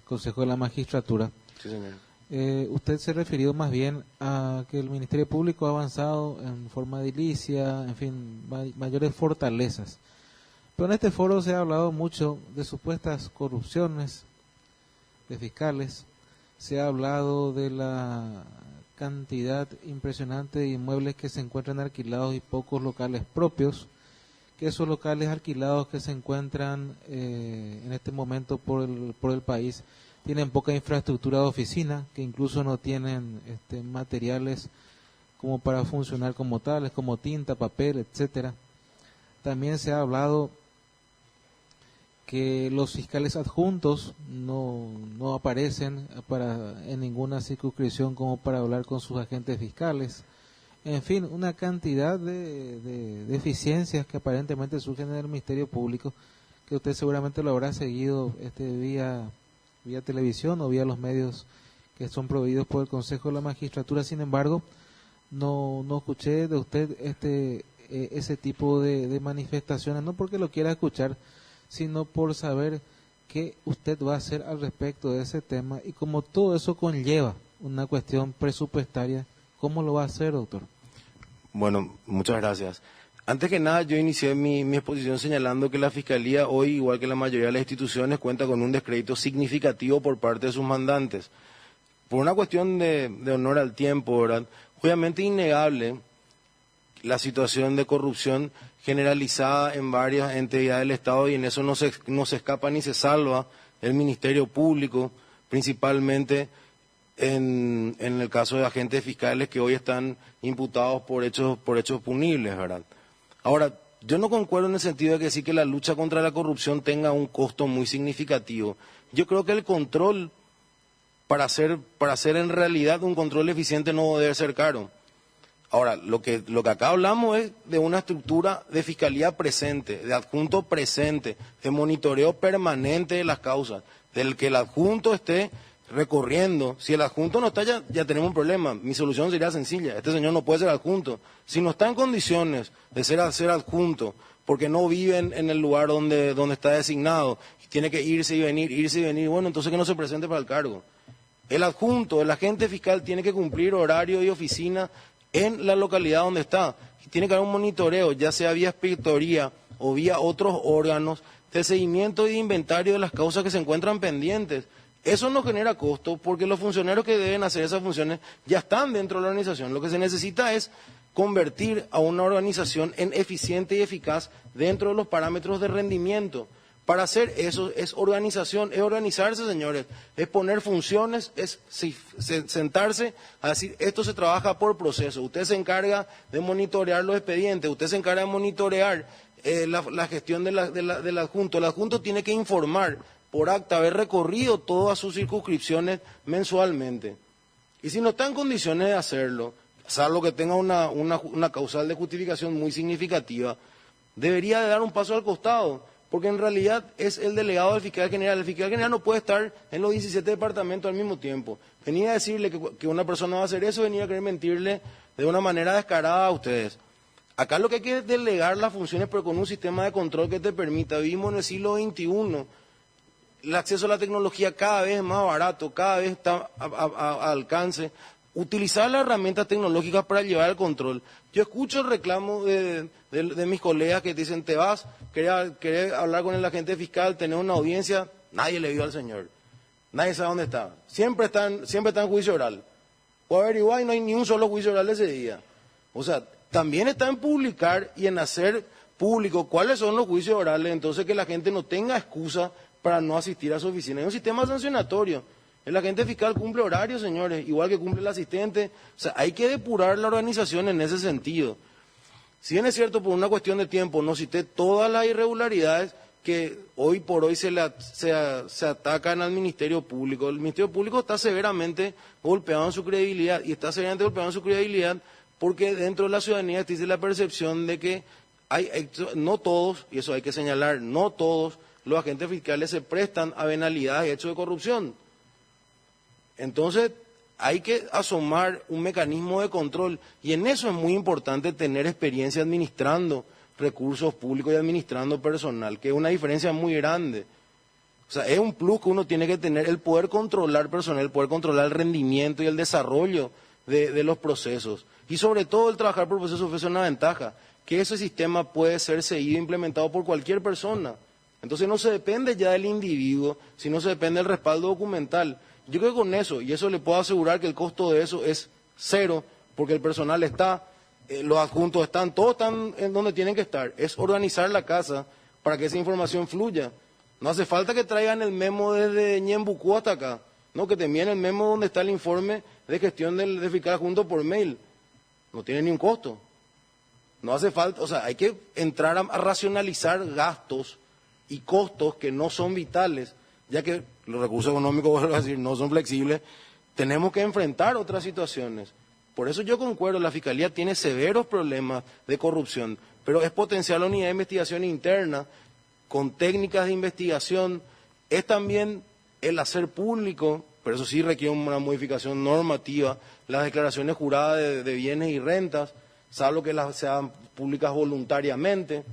Consejo de la Magistratura, Sí, señor. usted se refirió más bien a que el Ministerio Público ha avanzado en forma edilicia, en fin, mayores fortalezas. Pero en este foro se ha hablado mucho de supuestas corrupciones de fiscales, se ha hablado de la cantidad impresionante de inmuebles que se encuentran alquilados y pocos locales propios, que esos locales alquilados que se encuentran en este momento por el país tienen poca infraestructura de oficina, que incluso no tienen materiales como para funcionar como tales, como tinta, papel, etcétera. También se ha hablado que los fiscales adjuntos no aparecen en ninguna circunscripción como para hablar con sus agentes fiscales. En fin, una cantidad de deficiencias que aparentemente surgen en el Ministerio Público, que usted seguramente lo habrá seguido vía televisión o vía los medios que son proveídos por el Consejo de la Magistratura. Sin embargo, no escuché de usted ese tipo de manifestaciones, no porque lo quiera escuchar, sino por saber qué usted va a hacer al respecto de ese tema, y como todo eso conlleva una cuestión presupuestaria, ¿cómo lo va a hacer, doctor? Bueno, muchas gracias. Antes que nada, yo inicié mi exposición señalando que la Fiscalía hoy, igual que la mayoría de las instituciones, cuenta con un descrédito significativo por parte de sus mandantes. Por una cuestión de honor al tiempo, ¿verdad? Obviamente innegable la situación de corrupción generalizada en varias entidades del Estado, y en eso no se escapa ni se salva el Ministerio Público, principalmente en el caso de agentes fiscales que hoy están imputados por hechos punibles, ¿verdad? Ahora, yo no concuerdo en el sentido de que sí que la lucha contra la corrupción tenga un costo muy significativo. Yo creo que el control, para hacer en realidad un control eficiente, no debe ser caro. Ahora, lo que acá hablamos es de una estructura de fiscalía presente, de adjunto presente, de monitoreo permanente de las causas, del que el adjunto esté recorriendo. Si el adjunto no está, ya tenemos un problema. Mi solución sería sencilla: este señor no puede ser adjunto. Si no está en condiciones de ser adjunto, porque no vive en el lugar donde está designado, y tiene que irse y venir, bueno, entonces que no se presente para el cargo. El adjunto, el agente fiscal, tiene que cumplir horario y oficina en la localidad donde está. Y tiene que haber un monitoreo, ya sea vía inspectoría o vía otros órganos, de seguimiento y de inventario de las causas que se encuentran pendientes. Eso no genera costo, porque los funcionarios que deben hacer esas funciones ya están dentro de la organización. Lo que se necesita es convertir a una organización en eficiente y eficaz dentro de los parámetros de rendimiento. Para hacer eso es organización, es organizarse, señores, es poner funciones, es sentarse a decir: esto se trabaja por proceso. Usted se encarga de monitorear los expedientes, usted se encarga de monitorear la gestión del adjunto. El adjunto tiene que informar por acta, haber recorrido todas sus circunscripciones mensualmente. Y si no está en condiciones de hacerlo, salvo que tenga una causal de justificación muy significativa, debería de dar un paso al costado, porque en realidad es el delegado del fiscal general. El fiscal general no puede estar en los 17 departamentos al mismo tiempo. Venía a decirle que una persona va a hacer eso, venía a querer mentirle de una manera descarada a ustedes. Acá lo que hay que es delegar las funciones, pero con un sistema de control que te permita. Vivimos en el siglo XXI. El acceso a la tecnología cada vez es más barato, cada vez está a alcance. Utilizar las herramientas tecnológicas para llevar el control. Yo escucho el reclamo de mis colegas que dicen: te vas, querés hablar con el agente fiscal, tener una audiencia. Nadie le vio al señor, nadie sabe dónde está. Siempre está en juicio oral. O averiguar y no hay ni un solo juicio oral ese día. O sea, también está en publicar y en hacer público cuáles son los juicios orales, entonces que la gente no tenga excusa para no asistir a su oficina. Hay un sistema sancionatorio El agente fiscal cumple horarios, señores, igual que cumple el asistente. O sea, hay que depurar la organización en ese sentido. Si bien es cierto, por una cuestión de tiempo, no cité todas las irregularidades que hoy por hoy se atacan al Ministerio Público. El Ministerio Público está severamente golpeado en su credibilidad, y está severamente golpeado en su credibilidad porque dentro de la ciudadanía existe la percepción de que no todos, y eso hay que señalar, no todos los agentes fiscales se prestan a venalidades y hechos de corrupción. Entonces, hay que asomar un mecanismo de control, y en eso es muy importante tener experiencia administrando recursos públicos y administrando personal, que es una diferencia muy grande. O sea, es un plus que uno tiene que tener, el poder controlar personal, el poder controlar el rendimiento y el desarrollo de los procesos. Y sobre todo el trabajar por procesos ofrece una ventaja, que ese sistema puede ser seguido e implementado por cualquier persona. Entonces no se depende ya del individuo, sino se depende del respaldo documental. Yo creo que con eso, y eso le puedo asegurar que el costo de eso es cero, porque el personal está, los adjuntos están, todos están en donde tienen que estar. Es organizar la casa para que esa información fluya. No hace falta que traigan el memo desde Ñembucú hasta acá, no, que te envíen el memo donde está el informe de gestión del fiscal adjunto por mail. No tiene ni un costo. No hace falta, o sea, hay que entrar a racionalizar gastos y costos que no son vitales, ya que los recursos económicos, vuelvo a decir, no son flexibles. Tenemos que enfrentar otras situaciones. Por eso yo concuerdo, la Fiscalía tiene severos problemas de corrupción, pero es potenciar la unidad de investigación interna con técnicas de investigación, es también el hacer público, pero eso sí requiere una modificación normativa, las declaraciones juradas de bienes y rentas, salvo que las sean públicas voluntariamente.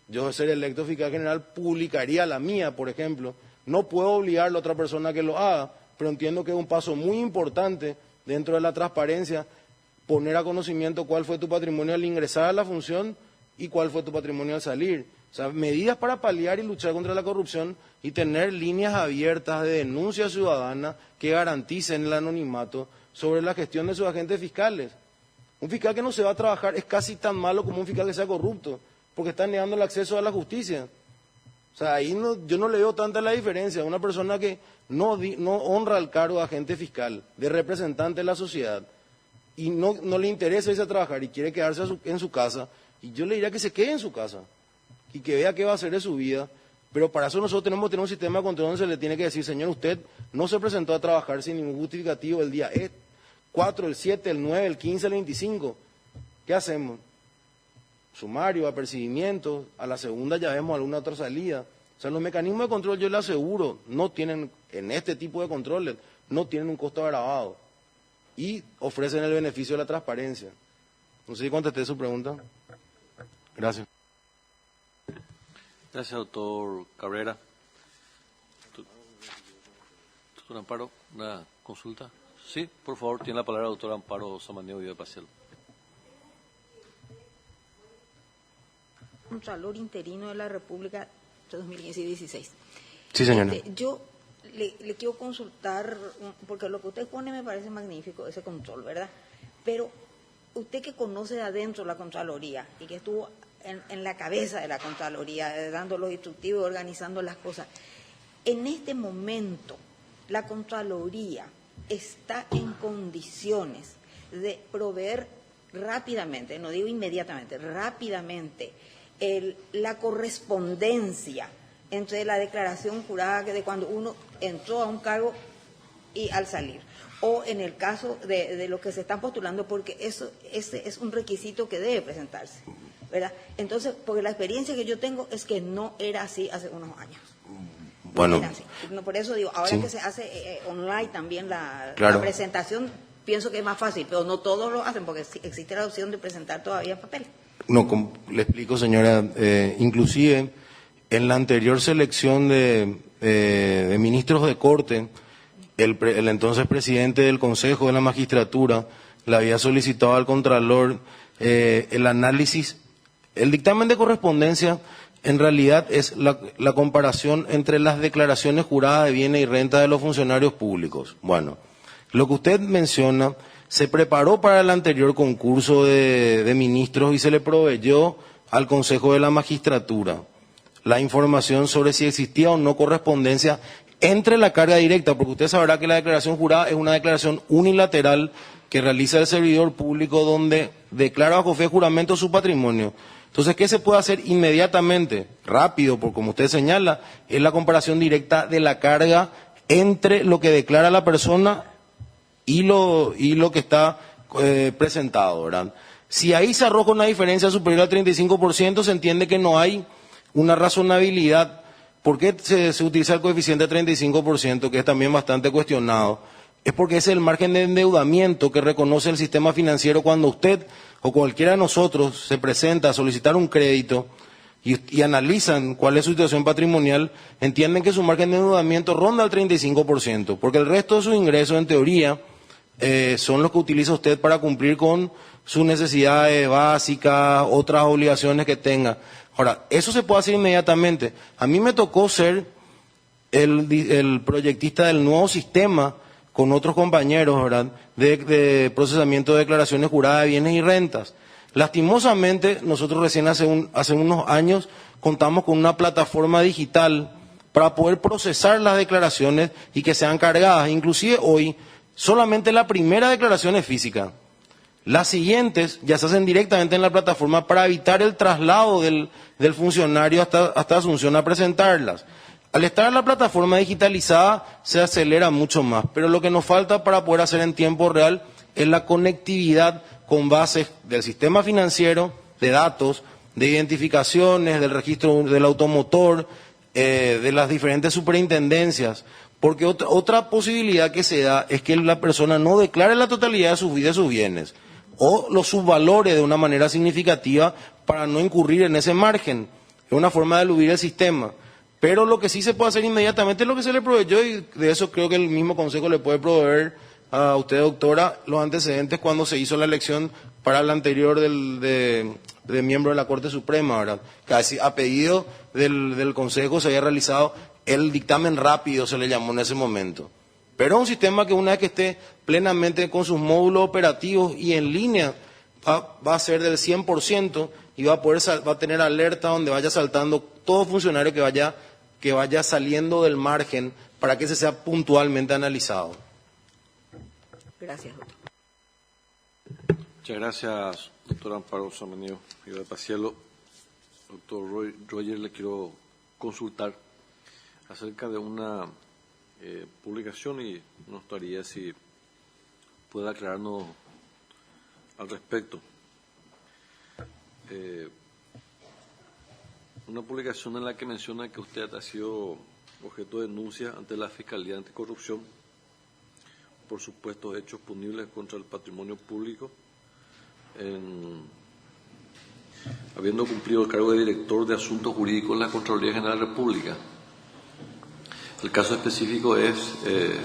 Yo, de ser electo fiscal general, publicaría la mía, por ejemplo. No puedo obligar a la otra persona a que lo haga, pero entiendo que es un paso muy importante dentro de la transparencia, poner a conocimiento cuál fue tu patrimonio al ingresar a la función y cuál fue tu patrimonio al salir. O sea, medidas para paliar y luchar contra la corrupción y tener líneas abiertas de denuncia ciudadana que garanticen el anonimato sobre la gestión de sus agentes fiscales. Un fiscal que no se va a trabajar es casi tan malo como un fiscal que sea corrupto, porque está negando el acceso a la justicia. O sea, ahí yo no le veo tanta la diferencia. Una persona que no honra el cargo de agente fiscal, de representante de la sociedad, y no le interesa irse a trabajar y quiere quedarse en su casa, y yo le diría que se quede en su casa y que vea qué va a hacer de su vida. Pero para eso nosotros tenemos que tener un sistema de control donde se le tiene que decir, señor, usted no se presentó a trabajar sin ningún justificativo el día 4, el 7, el 9, el 15, el 25. ¿Qué hacemos? Sumario, apercibimiento, a la segunda ya vemos alguna otra salida. O sea, los mecanismos de control, yo le aseguro, no tienen, en este tipo de controles, no tienen un costo agravado y ofrecen el beneficio de la transparencia. No sé si contesté su pregunta. Gracias. Gracias, doctor Cabrera. Doctor Amparo, ¿una consulta? Sí, por favor, tiene la palabra el doctor Amparo Samaniego Villapaciel. Contralor interino de la República de 2015 y 16. Sí, señora. Yo le quiero consultar, porque lo que usted pone me parece magnífico, ese control, ¿verdad? Pero usted que conoce de adentro la Contraloría y que estuvo en la cabeza de la Contraloría, dando los instructivos, organizando las cosas, en este momento la Contraloría está en condiciones de proveer rápidamente, no digo inmediatamente, rápidamente, la correspondencia entre la declaración jurada de cuando uno entró a un cargo y al salir, o en el caso de lo que se están postulando, porque ese es un requisito que debe presentarse, ¿verdad? Entonces, porque la experiencia que yo tengo es que no era así hace unos años. Bueno, no, por eso digo, ahora sí, que se hace online también claro, la presentación, pienso que es más fácil, pero no todos lo hacen porque existe la opción de presentar todavía en papel. No, le explico, señora, inclusive en la anterior selección de ministros de corte, el entonces presidente del Consejo de la Magistratura le había solicitado al Contralor el análisis, el dictamen de correspondencia. En realidad es la comparación entre las declaraciones juradas de bienes y renta de los funcionarios públicos. Bueno, lo que usted menciona se preparó para el anterior concurso de ministros y se le proveyó al Consejo de la Magistratura la información sobre si existía o no correspondencia entre la carga directa, porque usted sabrá que la declaración jurada es una declaración unilateral que realiza el servidor público donde declara bajo fe y juramento su patrimonio. Entonces, ¿qué se puede hacer inmediatamente? Rápido, porque como usted señala, es la comparación directa de la carga entre lo que declara la persona y lo que está presentado, ¿verdad? Si ahí se arroja una diferencia superior al 35%, se entiende que no hay una razonabilidad. ¿Por qué se utiliza el coeficiente de 35%, que es también bastante cuestionado? Es porque ese es el margen de endeudamiento que reconoce el sistema financiero cuando usted o cualquiera de nosotros se presenta a solicitar un crédito y analizan cuál es su situación patrimonial, entienden que su margen de endeudamiento ronda el 35%, porque el resto de sus ingresos, en teoría, son los que utiliza usted para cumplir con sus necesidades básicas, otras obligaciones que tenga. Ahora, eso se puede hacer inmediatamente. A mí me tocó ser el proyectista del nuevo sistema con otros compañeros, ¿verdad?, de procesamiento de declaraciones juradas de bienes y rentas. Lastimosamente, nosotros recién hace unos años contamos con una plataforma digital para poder procesar las declaraciones y que sean cargadas. Inclusive hoy, solamente la primera declaración es física. Las siguientes ya se hacen directamente en la plataforma para evitar el traslado del funcionario hasta Asunción a presentarlas. Al estar en la plataforma digitalizada se acelera mucho más, pero lo que nos falta para poder hacer en tiempo real es la conectividad con bases del sistema financiero, de datos, de identificaciones, del registro del automotor, de las diferentes superintendencias, porque otra posibilidad que se da es que la persona no declare la totalidad de sus bienes o los subvalore de una manera significativa para no incurrir en ese margen. Es una forma de eludir el sistema. Pero lo que sí se puede hacer inmediatamente es lo que se le proveyó, y de eso creo que el mismo Consejo le puede proveer a usted, doctora, los antecedentes cuando se hizo la elección para el anterior de miembro de la Corte Suprema, ¿verdad? Que a pedido del Consejo se había realizado el dictamen rápido, se le llamó en ese momento. Pero es un sistema que una vez que esté plenamente con sus módulos operativos y en línea, va a ser del 100% y va a tener alerta donde vaya saltando todo funcionario que vaya saliendo del margen para que ese sea puntualmente analizado. Gracias, doctor. Muchas gracias, doctor Amparo Samanío de Pacielo. Doctor Roger, le quiero consultar acerca de una publicación y nos gustaría si puede aclararnos al respecto. Una publicación en la que menciona que usted ha sido objeto de denuncia ante la Fiscalía Anticorrupción por supuestos hechos punibles contra el patrimonio público, habiendo cumplido el cargo de director de Asuntos Jurídicos en la Contraloría General de la República. El caso específico es el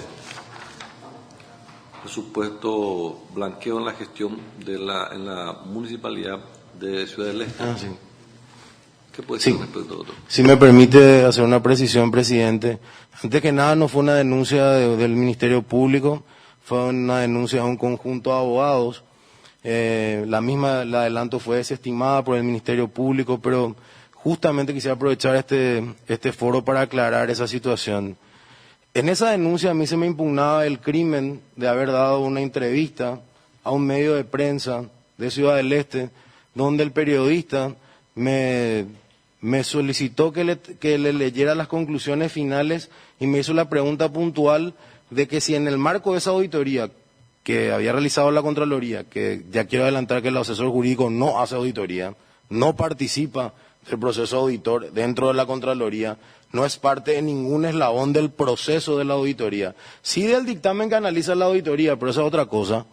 supuesto blanqueo en la gestión en la municipalidad de Ciudad del Este. Sí. ¿Qué puede decir respecto a otro? Si me permite hacer una precisión, presidente. Antes que nada, no fue una denuncia del Ministerio Público, fue una denuncia de un conjunto de abogados. El adelanto fue desestimada por el Ministerio Público, pero justamente quisiera aprovechar este foro para aclarar esa situación. En esa denuncia a mí se me impugnaba el crimen de haber dado una entrevista a un medio de prensa de Ciudad del Este, donde el periodista me solicitó que le leyera las conclusiones finales y me hizo la pregunta puntual de que si en el marco de esa auditoría que había realizado la Contraloría, que ya quiero adelantar que el asesor jurídico no hace auditoría, no participa del proceso auditor dentro de la Contraloría, no es parte de ningún eslabón del proceso de la auditoría. Sí del dictamen que analiza la auditoría, pero esa es otra cosa.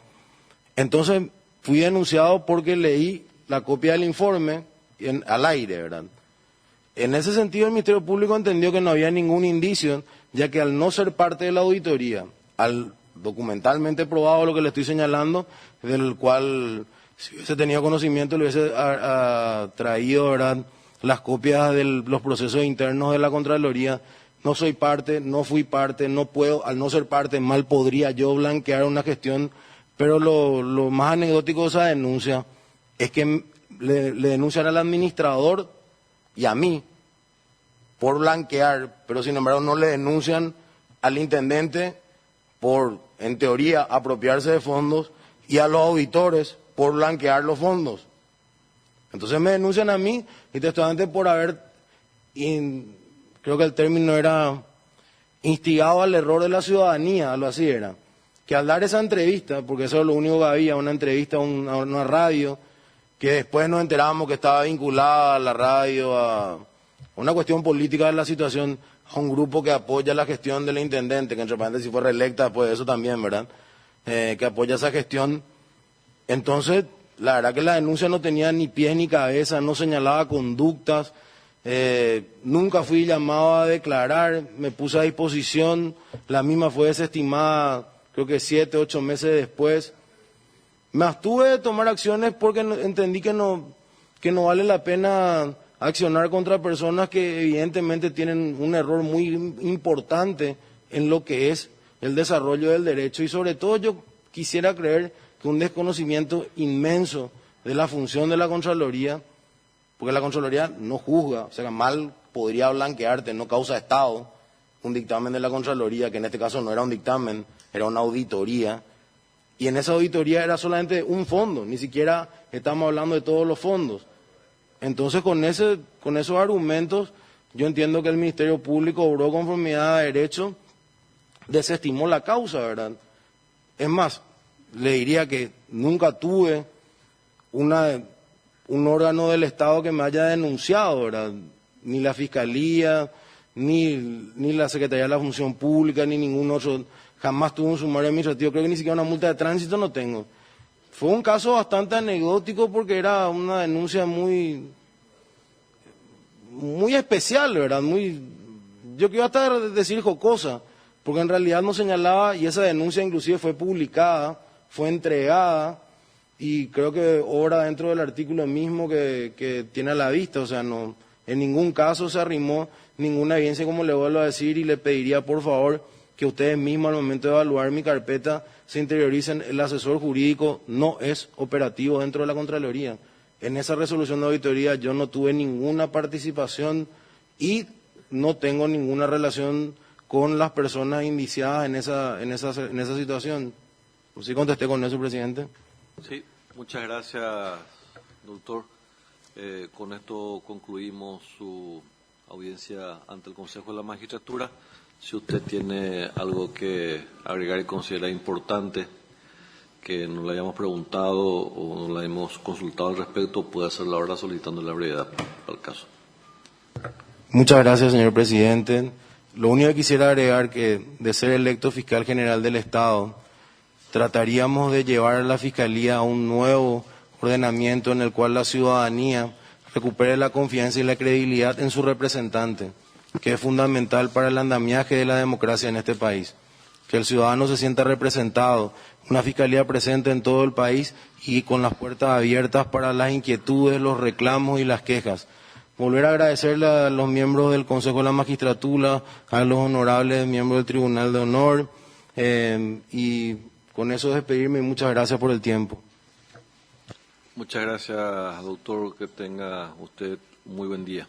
Entonces fui denunciado porque leí la copia del informe al aire, ¿verdad? En ese sentido, el Ministerio Público entendió que no había ningún indicio, ya que al no ser parte de la auditoría, al documentalmente probado lo que le estoy señalando, del cual si hubiese tenido conocimiento le hubiese traído, ¿verdad?, las copias de los procesos internos de la Contraloría. No soy parte, no fui parte, no puedo, al no ser parte, mal podría yo blanquear una gestión, pero lo más anecdótico de esa denuncia es que le denuncian al administrador y a mí por blanquear, pero sin embargo no le denuncian al intendente por, en teoría, apropiarse de fondos y a los auditores por blanquear los fondos. Entonces me denuncian a mí y textualmente por haber, creo que el término era instigado al error de la ciudadanía, algo así era, que al dar esa entrevista, porque eso es lo único que había, una entrevista a una radio, que después nos enterábamos que estaba vinculada a la radio a una cuestión política de la situación, a un grupo que apoya la gestión del intendente, que entre paréntesis si fue reelecta después de eso también, ¿verdad? Que apoya esa gestión. Entonces, la verdad que la denuncia no tenía ni pies ni cabeza, no señalaba conductas, nunca fui llamado a declarar, me puse a disposición, la misma fue desestimada creo que 7, 8 meses después. Me abstuve de tomar acciones porque entendí que no vale la pena accionar contra personas que evidentemente tienen un error muy importante en lo que es el desarrollo del derecho y sobre todo yo quisiera creer que un desconocimiento inmenso de la función de la Contraloría, porque la Contraloría no juzga, o sea, mal podría blanquearte, no causa Estado, un dictamen de la Contraloría, que en este caso no era un dictamen, era una auditoría, y en esa auditoría era solamente un fondo, ni siquiera estamos hablando de todos los fondos. Entonces, con esos argumentos, yo entiendo que el Ministerio Público obró conformidad a derecho, desestimó la causa, ¿verdad? Es más, le diría que nunca tuve un órgano del Estado que me haya denunciado, ¿verdad? Ni la Fiscalía, ni la Secretaría de la Función Pública, ni ningún otro. Jamás tuve un sumario administrativo, creo que ni siquiera una multa de tránsito no tengo. Fue un caso bastante anecdótico porque era una denuncia muy especial, ¿verdad? Yo quiero hasta decir jocosa, porque en realidad no señalaba, y esa denuncia inclusive fue publicada, fue entregada, y creo que obra dentro del artículo mismo que tiene a la vista, o sea, no, en ningún caso se arrimó ninguna evidencia, como le vuelvo a decir, y le pediría por favor que ustedes mismos al momento de evaluar mi carpeta se interioricen, el asesor jurídico no es operativo dentro de la Contraloría. En esa resolución de auditoría yo no tuve ninguna participación y no tengo ninguna relación con las personas indiciadas en esa situación. ¿Sí contesté con eso, presidente? Sí, muchas gracias, doctor. Con esto concluimos su audiencia ante el Consejo de la Magistratura. Si usted tiene algo que agregar y considera importante, que no le hayamos preguntado o no le hayamos consultado al respecto, puede hacerlo ahora solicitando la brevedad al caso. Muchas gracias, señor presidente. Lo único que quisiera agregar que de ser electo fiscal general del Estado, trataríamos de llevar a la Fiscalía a un nuevo ordenamiento en el cual la ciudadanía recupere la confianza y la credibilidad en su representante, que es fundamental para el andamiaje de la democracia en este país. Que el ciudadano se sienta representado, una fiscalía presente en todo el país y con las puertas abiertas para las inquietudes, los reclamos y las quejas. Volver a agradecerle a los miembros del Consejo de la Magistratura, a los honorables miembros del Tribunal de Honor, y con eso despedirme y muchas gracias por el tiempo. Muchas gracias, doctor. Que tenga usted muy buen día.